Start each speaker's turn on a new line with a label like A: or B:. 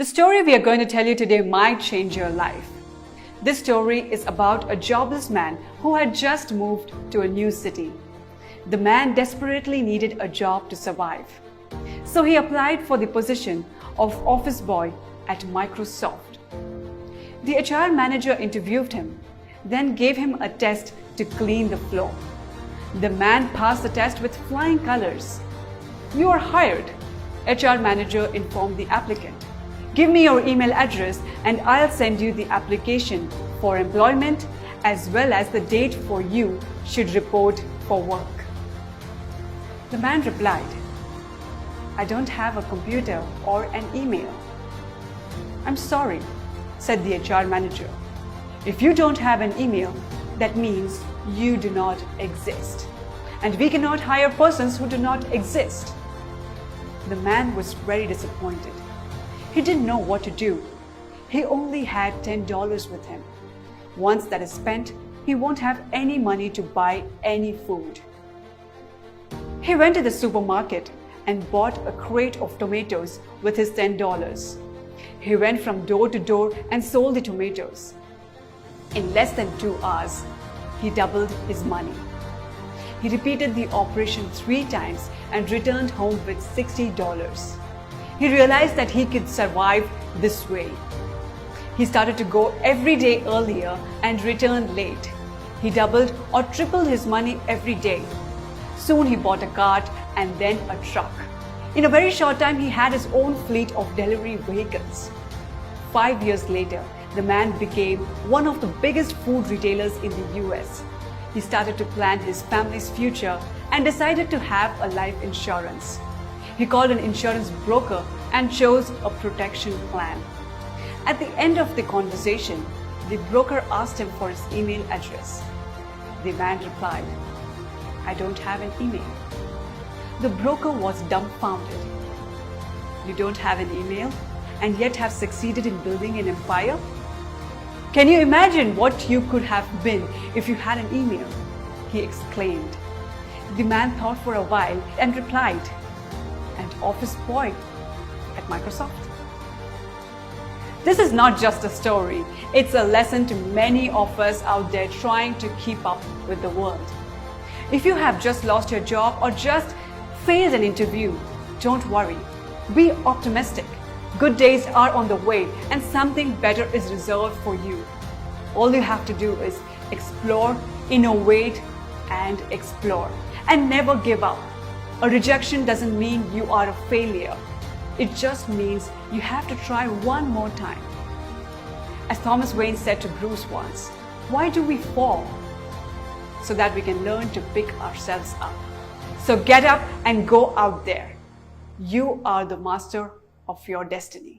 A: The story we are going to tell you today might change your life. This story is about a jobless man who had just moved to a new city. The man desperately needed a job to survive. So he applied for the position of office boy at Microsoft. The HR manager interviewed him, then gave him a test to clean the floor. The man passed the test with flying colors. "You are hired," HR manager informed the applicant. "Give me your email address and I'll send you the application for employment as well as the date for you should report for work." The man replied, "I don't have a computer or an email." "I'm sorry," said the HR manager. "If you don't have an email, that means you do not exist. And we cannot hire persons who do not exist." The man was very disappointed. He didn't know what to do. He only had $10 with him. Once that is spent, he won't have any money to buy any food. He went to the supermarket and bought a crate of tomatoes with his $10. He went from door to door and sold the tomatoes. In less than 2 hours, he doubled his money. He repeated the operation 3 times and returned home with $60. He realized that he could survive this way. He started to go every day earlier and return late. He doubled or tripled his money every day. Soon he bought a cart and then a truck. In a very short time, he had his own fleet of delivery vehicles. 5 years later, the man became one of the biggest food retailers in the US. He started to plan his family's future and decided to have a life insurance. He called an insurance broker and chose a protection plan. At the end of the conversation, the broker asked him for his email address. The man replied, "I don't have an email." The broker was dumbfounded. "You don't have an email and yet have succeeded in building an empire? Can you imagine what you could have been if you had an email?" he exclaimed. The man thought for a while and replied, "An office boy at Microsoft." This is not just a story, it's a lesson to many of us out there trying to keep up with the world. If you have just lost your job or just failed an interview, don't worry. Be optimistic. Good days are on the way and something better is reserved for you. All you have to do is explore, innovate, and explore. And never give up. A rejection doesn't mean you are a failure. It just means you have to try one more time. As Thomas Wayne said to Bruce once, "Why do we fall? So that we can learn to pick ourselves up." So get up and go out there. You are the master of your destiny.